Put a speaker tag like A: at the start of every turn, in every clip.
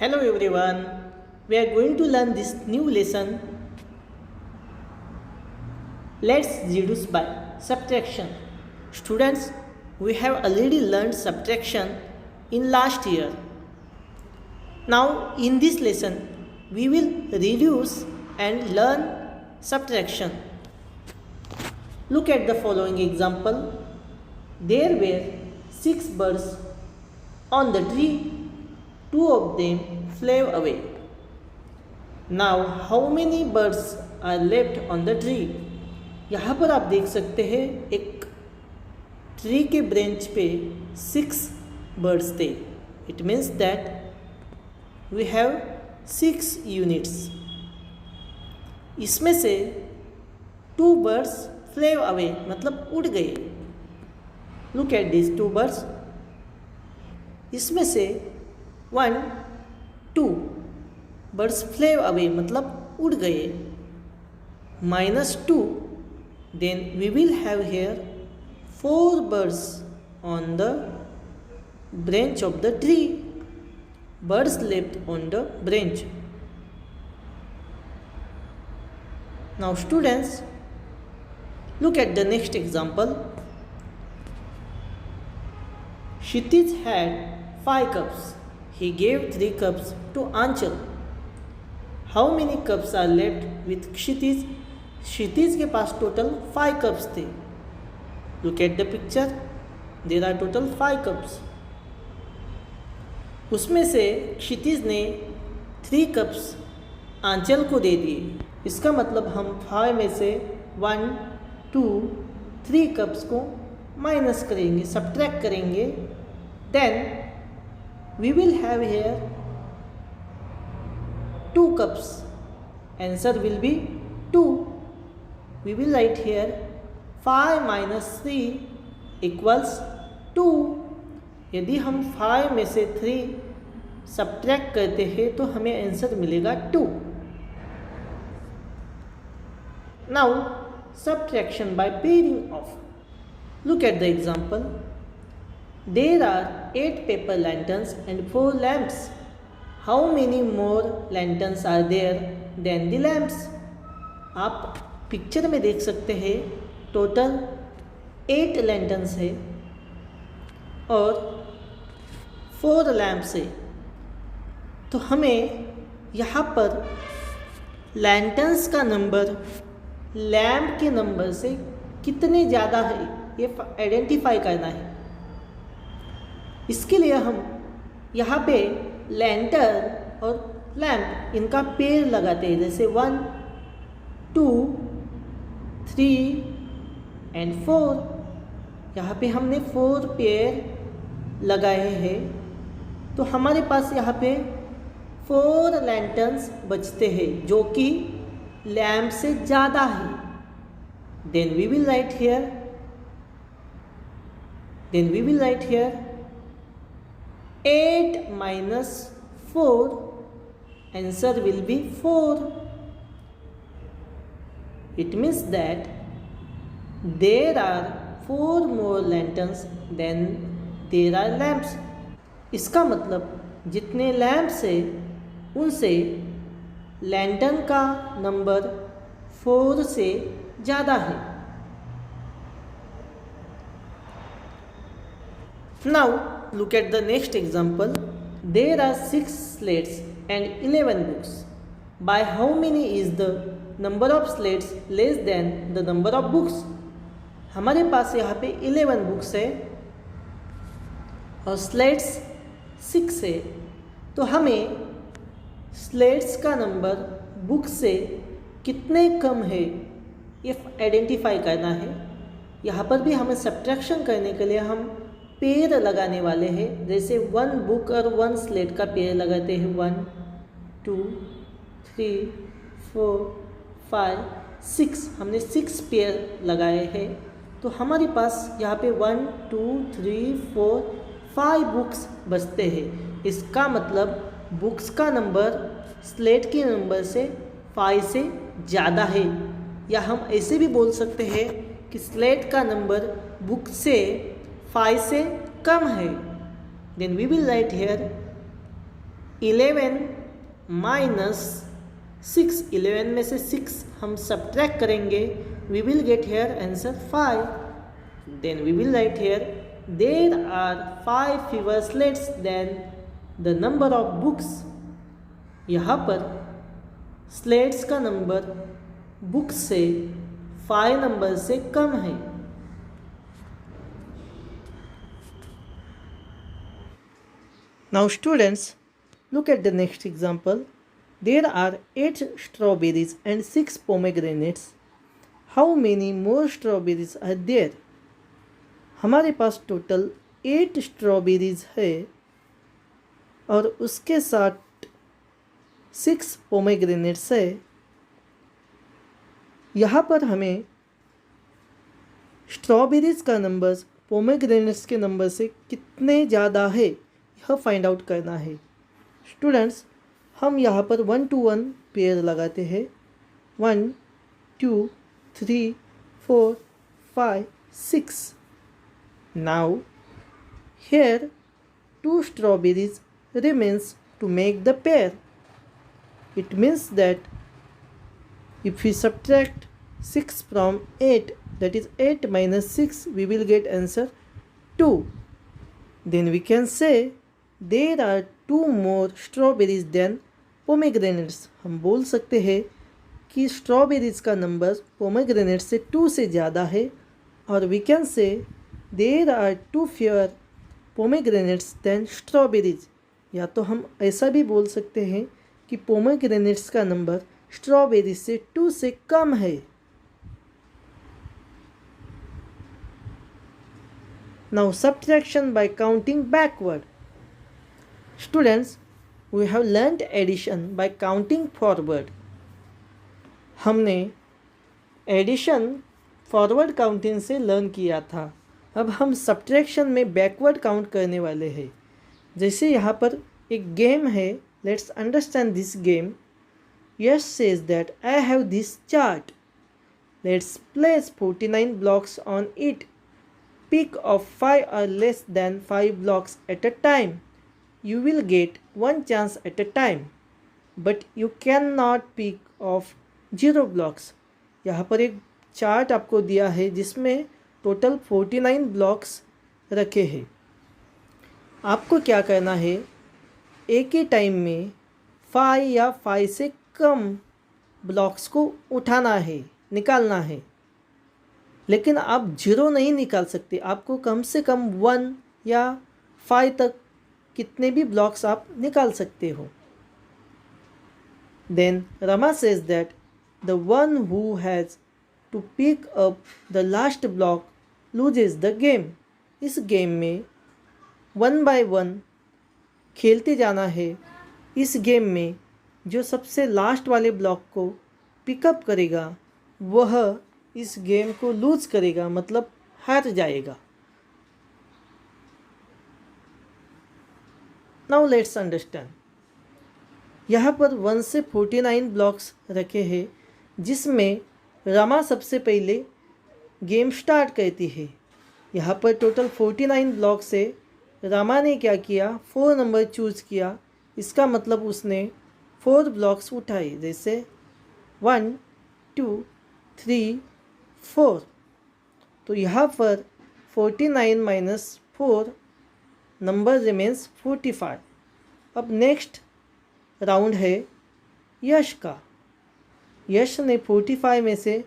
A: Hello everyone, we are going to learn this new lesson. Let's reduce by subtraction. Students, we have already learned subtraction in last year. Now in this lesson, we will reduce and learn subtraction. Look at the following example. There were 6 birds on the tree. 2 of them flew away. Now how many birds are left on the tree? यहाँ पर आप देख सकते हैं एक tree के branch पे 6 birds थे. It means that we have 6 units. इसमें से 2 बर्ड्स फ्लेव अवे मतलब उड़ गए. Look at this 2 birds. इसमें से 1, 2 बर्ड्स फ्लेव अवे मतलब उड़ गए. -2, then we will have here 4 birds on the branch of the tree. Birds left on the branch. Now students, look at the next example. Kshitij had 5 cups. He gave 3 cups to Anchal. How many cups are left with Kshitij? Kshitij के पास total 5 cups थे. Look at the picture. There are total 5 cups. उसमें से क्षितिज ने 3 cups आंचल को दे दिए. इसका मतलब हम 5 में से 1, 2, 3 कप्स को माइनस करेंगे, सब्ट्रैक्ट करेंगे. Then we will have here 2 cups. Answer will be 2. We will write here 5 minus 3 equals 2. यदि हम 5 में से 3 सब्ट्रैक्ट करते हैं तो हमें आंसर मिलेगा 2. Now subtraction by pairing of. Look at the example. There are 8 paper lanterns and 4 lamps. How many more lanterns are there than the lamps? आप पिक्चर में देख सकते हैं टोटल 8 लैंटर्न्स है और 4 लैम्प्स है. तो हमें यहाँ पर लैंटर्न्स का नंबर लैम्प के नंबर से कितने ज़्यादा है ये आइडेंटिफाई करना है. इसके लिए हम यहाँ पे लैंटर्न और लैम्प इनका पेयर लगाते हैं. जैसे 1, 2, 3 एंड 4. यहाँ पे हमने 4 पेयर लगाए हैं. तो हमारे पास यहाँ पे 4 लैंटर्न्स बचते हैं जो कि लैम्प से ज़्यादा है. Then we will write here 8 minus 4. Answer will be 4. It means that there are 4 more lanterns than there are lamps. इसका मतलब जितने लैम्प्स है उनसे लैंटर्न का नंबर 4 से ज़्यादा है. Now look at the next example. There are 6 slates and 11 books. By how many is the number of slates less than the number of books? हमारे पास यहाँ पे 11 बुक्स है और स्लेट्स 6 है. तो हमें स्लेट्स का नंबर बुक से कितने कम है ये आइडेंटिफाई करना है. यहाँ पर भी हमें सब्ट्रैक्शन करने के लिए हम पेयर लगाने वाले हैं. जैसे 1 बुक और 1 स्लेट का पेयर लगाते हैं. 1, 2, 3, 4, 5, 6. हमने 6 पेयर लगाए हैं. तो हमारे पास यहाँ पे 1, 2, 3, 4, 5 बुक्स बचते हैं. इसका मतलब बुक्स का नंबर स्लेट के नंबर से 5 से ज़्यादा है. या हम ऐसे भी बोल सकते हैं कि स्लेट का नंबर बुक से 5 से कम है. Then we will write here 11 minus 6, 11 में से 6 हम सब्ट्रैक्ट करेंगे, we will get here answer 5. Then we will write here there are 5 fewer slates than the number of books. यहाँ पर स्लेट्स का नंबर बुक्स से 5 नंबर से कम है. Now students, look at the next example. There are 8 strawberries and 6 pomegranates. How many more strawberries are there? हमारे पास total 8 strawberries है और उसके साथ 6 पोमेग्रेनेट्स है. यहाँ पर हमें स्ट्रॉबेरीज का नंबर पोमेग्रेनेट्स के नंबर से कितने ज़्यादा है यह फाइंड आउट करना है. स्टूडेंट्स, हम यहाँ पर 1 to 1 पेयर लगाते हैं. 1 2 3 4 5 6. Now here 2 strawberries remains to make the pair. It means that if we subtract 6 from 8, that is 8 minus 6, we will get answer 2. Then we can say there are 2 more strawberries than pomegranates. हम बोल सकते हैं कि strawberries का number pomegranate से 2 से ज़्यादा है. और we can say there are 2 fewer pomegranates than strawberries. या तो हम ऐसा भी बोल सकते हैं कि पोमेग्रेनेट्स का नंबर स्ट्रॉबेरी से 2 से कम है. Now subtraction by counting backward. Students, we have learnt addition by counting forward. हमने एडिशन फॉरवर्ड काउंटिंग से लर्न किया था. अब हम सब्ट्रैक्शन में बैकवर्ड काउंट करने वाले हैं. जैसे यहाँ पर एक गेम है, let's understand this game. Yash says that I have this chart. Let's place 49 blocks on it. Pick of 5 or less than 5 blocks at a time. You will get 1 chance at a time, but you cannot pick of 0 blocks. यहाँ पर एक chart आपको दिया है जिसमें total 49 blocks रखे हैं. आपको क्या करना है, एक ही टाइम में 5 या 5 से कम ब्लॉक्स को उठाना है, निकालना है. लेकिन आप 0 नहीं निकाल सकते. आपको कम से कम 1 या 5 तक कितने भी ब्लॉक्स आप निकाल सकते हो. Then Rama says that the one who has to pick up the last block loses the game. इस गेम में 1 by 1 खेलते जाना है. इस गेम में जो सबसे लास्ट वाले ब्लॉक को पिकअप करेगा वह इस गेम को लूज करेगा, मतलब हार जाएगा. Now let's understand. यहाँ पर 1 से 49 ब्लॉक्स रखे हैं जिसमें रमा सबसे पहले गेम स्टार्ट करती है. यहाँ पर टोटल 49 ब्लॉक्स से रमा ने क्या किया, 4 नंबर चूज़ किया. इसका मतलब उसने 4 ब्लॉक्स उठाए, जैसे 1 2 3 4. तो यहाँ पर 49 माइनस 4 नंबर रिमेंस 45. अब नेक्स्ट राउंड है यश का. यश ने 45 में से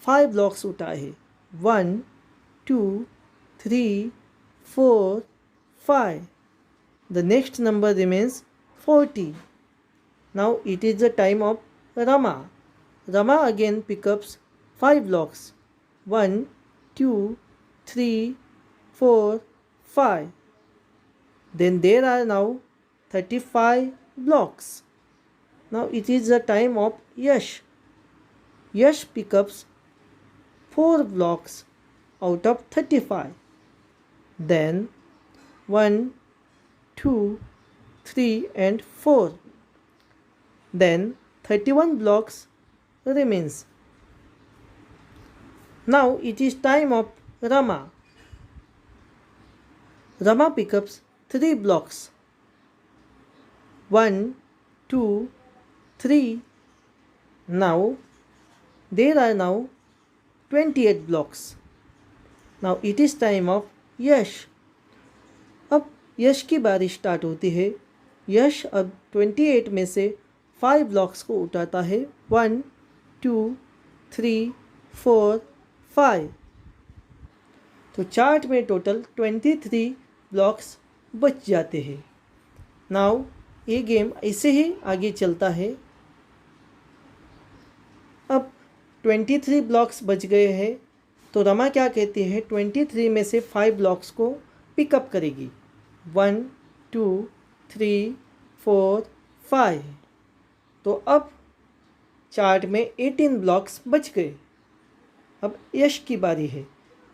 A: 5 ब्लॉक्स उठाए. 1 2 3 4 5. The next number remains 40. Now it is the time of Rama. Rama again picks 5 blocks. 1 2 3 4 5. Then there are now 35 blocks. Now it is the time of Yash. Yash picks 4 blocks out of 35. Then 1 2 3 and 4. Then 31 blocks remains. Now it is time of Rama. Rama picks 3 blocks. 1, 2, 3. Now there are now 28 blocks. Now it is time of यश. अब यश की बारी start होती है. यश अब 28 में से 5 blocks को उठाता है. 1, 2, 3, 4, 5. तो चार्ट में टोटल 23 ब्लॉक्स बच जाते हैं. नाउ ये गेम ऐसे ही आगे चलता है. अब 23 ब्लॉक्स बच गए हैं. तो रमा क्या कहती है, 23 में से 5 ब्लॉक्स को पिकअप करेगी. 1, 2, 3, 4, 5. तो अब चार्ट में 18 ब्लॉक्स बच गए. अब यश की बारी है.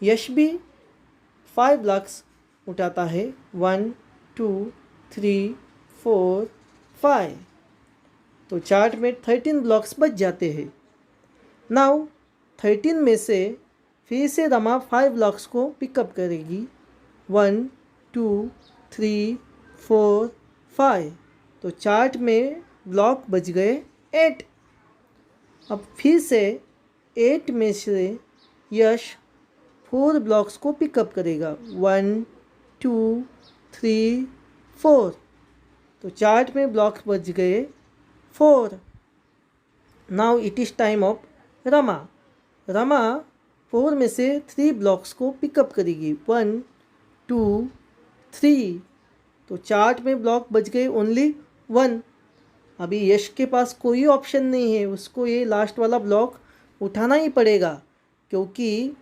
A: यश भी 5 ब्लॉक्स उठाता है. 1, 2, 3, 4, 5. तो चार्ट में 13 ब्लॉक्स बच जाते हैं. नाउ 13 में से फिर से रमा 5 ब्लॉक्स को पिकअप करेगी. 1, 2, 3, 4, 5. तो चार्ट में ब्लॉक बच गए 8. अब फिर से 8 में से यश 4 ब्लॉक्स को पिकअप करेगा. 1, 2, 3, 4. तो चार्ट में ब्लॉक्स बच गए 4. Now it is time of Rama. Rama 4 में से 3 ब्लॉक्स को पिकअप करेगी. 1, 2, 3. तो चार्ट में ब्लॉक बच गए ओनली 1. अभी यश के पास कोई ऑप्शन नहीं है, उसको ये लास्ट वाला ब्लॉक उठाना ही पड़ेगा, क्योंकि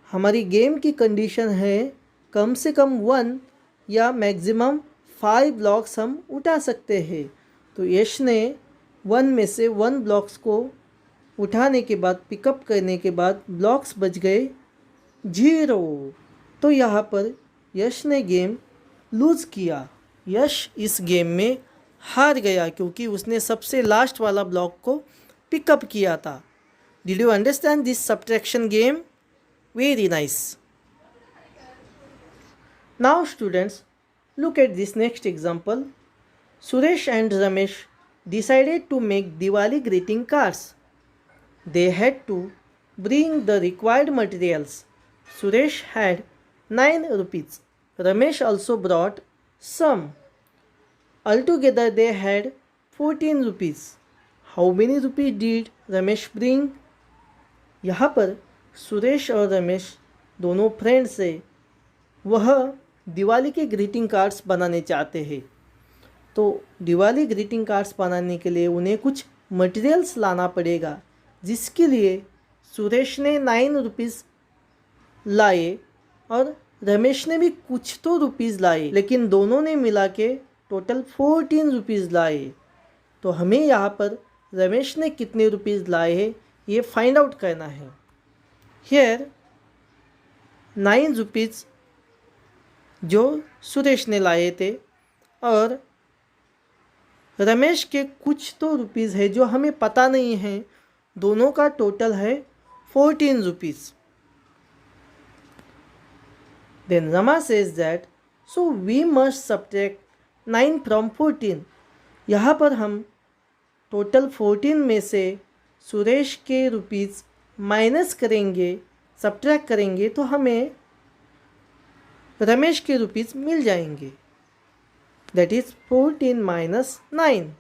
A: हमारी गेम की कंडीशन है कम से कम 1 या मैक्सिमम 5 ब्लॉक्स हम उठा सकते हैं. तो यश ने 1 में से 1 ब्लॉक्स को उठाने के बाद, पिकअप करने के बाद ब्लॉक्स बच गए 0. तो यहाँ पर यश ने गेम लूज़ किया. यश इस गेम में हार गया क्योंकि उसने सबसे लास्ट वाला ब्लॉक को पिकअप किया था. Did you understand this subtraction game? Very nice. Now students, look at this next example. Suresh and Ramesh decided to make Diwali greeting cards. They had to bring the required materials. Suresh had 9 rupees. Ramesh also brought some. Altogether they had 14 rupees. How many rupees did Ramesh bring? यहाँ पर सुरेश और रमेश दोनों friends से वह दिवाली के greeting cards बनाने चाहते हैं. तो दिवाली ग्रीटिंग कार्ड्स बनाने के लिए उन्हें कुछ मटेरियल्स लाना पड़ेगा, जिसके लिए सुरेश ने 9 रुपीज़ लाए और रमेश ने भी कुछ तो रुपीज़ लाए, लेकिन दोनों ने मिला के टोटल 14 रुपीज़ लाए. तो हमें यहाँ पर रमेश ने कितने रुपीज़ लाए हैं ये फाइंड आउट करना है. हियर 9 रुपीज़ जो सुरेश ने लाए थे और रमेश के कुछ तो रुपीज़ है जो हमें पता नहीं है. दोनों का टोटल है 14 rupees. Then Rama says that so we must subtract 9 from 14. यहाँ पर हम टोटल 14 में से सुरेश के रुपीज़ माइनस करेंगे, सब्ट्रैक्ट करेंगे, तो हमें रमेश के रुपीज़ मिल जाएंगे. That is 14 minus 9.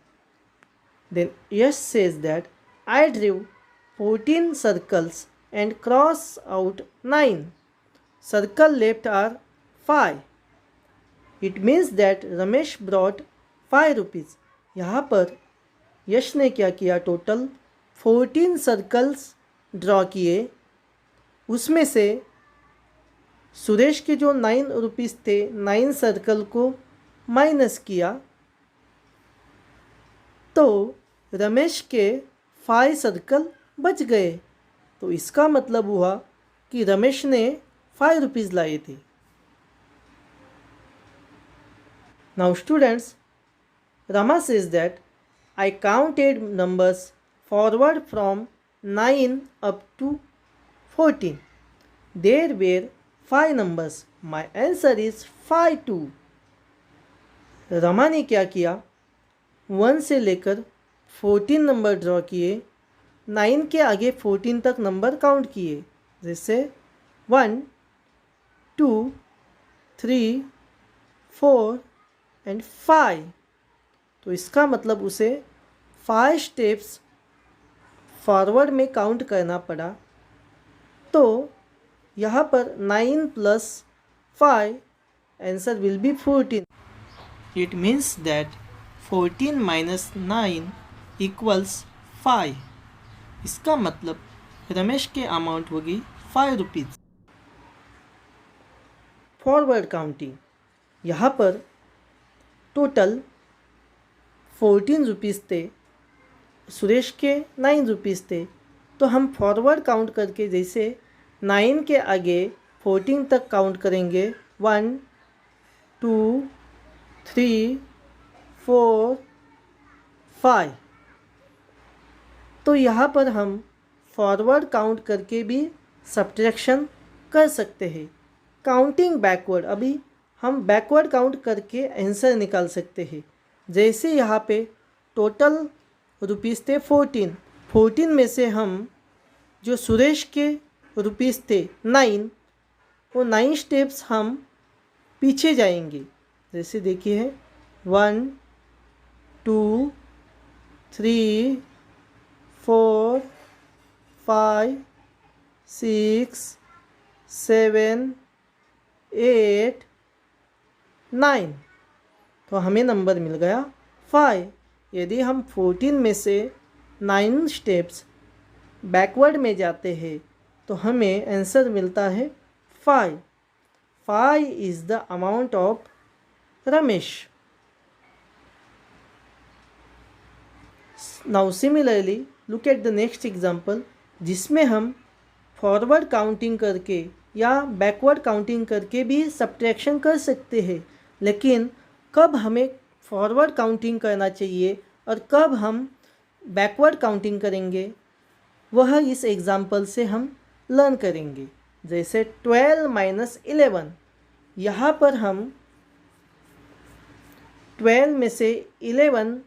A: Then Yash says that I drew 14 circles and cross out 9. Circle left are 5. It means that Ramesh brought 5 rupees. यहाँ पर यश ने क्या किया, टोटल 14 सर्कल्स ड्रॉ किए. उसमें से सुरेश के जो 9 रुपीज़ थे, 9 सर्कल को माइनस किया, तो रमेश के 5 सर्कल बच गए. तो इसका मतलब हुआ कि रमेश ने 5 रुपीज़ लाए थे. Now students, Rama says that I counted numbers forward from 9 up to 14. There were 5 numbers. My answer is 5 2. Rama ने क्या किया, 1 से लेकर 14 नंबर ड्रॉ किए, 9 के आगे 14 तक नंबर काउंट किए, जैसे 1 2 3 4 एंड 5। तो इसका मतलब उसे 5 स्टेप्स फॉरवर्ड में काउंट करना पड़ा। तो यहाँ पर 9 + 5 answer will B 14। It means that 14 - 9 = 5। इसका मतलब रमेश के अमाउंट होगी 5 रुपीज़। फॉरवर्ड काउंटिंग, यहाँ पर टोटल 14 रुपीज़ थे, सुरेश के 9 रुपीज़ थे। तो हम फॉरवर्ड काउंट करके जैसे 9 के आगे 14 तक काउंट करेंगे, 1 2 3 4 5। तो यहाँ पर हम फॉरवर्ड काउंट करके भी सब्ट्रैक्शन कर सकते हैं। काउंटिंग बैकवर्ड, अभी हम बैकवर्ड काउंट करके आंसर निकाल सकते हैं। जैसे यहाँ पे टोटल रुपीज़ थे 14 में से हम जो सुरेश के रुपीज़ थे 9, वो 9 स्टेप्स हम पीछे जाएंगे। जैसे देखिए 1 2 3 4 5 6 7 8 9। तो हमें नंबर मिल गया 5। यदि हम 14 में से 9 स्टेप्स बैकवर्ड में जाते हैं तो हमें आंसर मिलता है 5। 5 is the amount of Ramesh. Now similarly look at the next example, जिसमें हम फॉरवर्ड काउंटिंग करके या बैकवर्ड काउंटिंग करके भी सब्ट्रैक्शन कर सकते हैं। लेकिन कब हमें फॉरवर्ड काउंटिंग करना चाहिए और कब हम बैकवर्ड काउंटिंग करेंगे, वह इस एग्ज़ाम्पल से हम लर्न करेंगे। जैसे 12 - 11, यहाँ पर हम 12 में से 11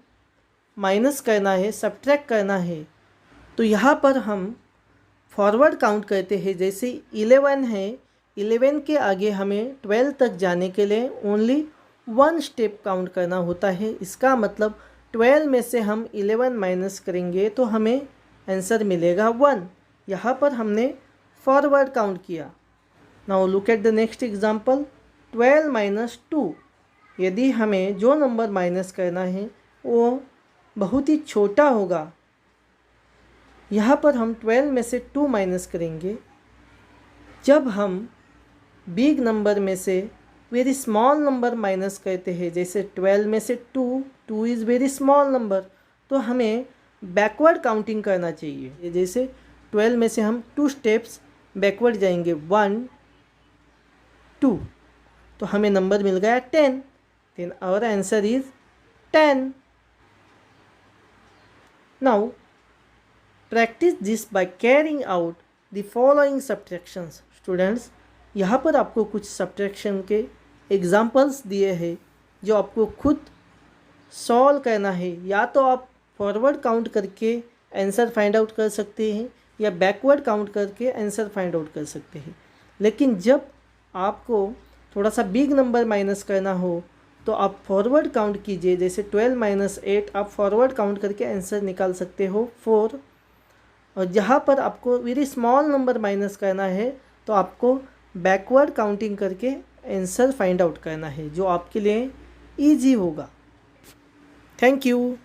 A: माइनस करना है, सब्ट्रैक्ट करना है। तो यहाँ पर हम फॉरवर्ड काउंट करते हैं। जैसे 11 है, 11 के आगे हमें 12 तक जाने के लिए ओनली 1 स्टेप काउंट करना होता है। इसका मतलब 12 में से हम 11 माइनस करेंगे तो हमें आंसर मिलेगा 1। यहाँ पर हमने फॉरवर्ड काउंट किया। Now look at the next example, 12 - 2। यदि हमें जो नंबर माइनस करना है वो बहुत ही छोटा होगा, यहाँ पर हम 12 में से 2 माइनस करेंगे। जब हम बिग नंबर में से वेरी स्मॉल नंबर माइनस करते हैं, जैसे 12 में से 2 इज़ वेरी स्मॉल नंबर, तो हमें बैकवर्ड काउंटिंग करना चाहिए। जैसे 12 में से हम 2 स्टेप्स बैकवर्ड जाएंगे, 1 2, तो हमें नंबर मिल गया 10। Then our answer is 10। Now practice this by carrying out the following subtractions. Students, यहाँ पर आपको कुछ सब्ट्रैक्शन के एग्जाम्पल्स दिए हैं जो आपको खुद सॉल्व करना है। या तो आप फॉरवर्ड काउंट करके आंसर फाइंड आउट कर सकते हैं या बैकवर्ड काउंट करके आंसर फाइंड आउट कर सकते हैं। लेकिन जब आपको थोड़ा सा बिग नंबर माइनस करना हो तो आप फॉरवर्ड काउंट कीजिए। जैसे 12 - 8 आप फॉरवर्ड काउंट करके आंसर निकाल सकते हो 4। और जहाँ पर आपको वेरी स्मॉल नंबर माइनस करना है तो आपको बैकवर्ड काउंटिंग करके आंसर फाइंड आउट करना है, जो आपके लिए ईजी होगा। Thank you.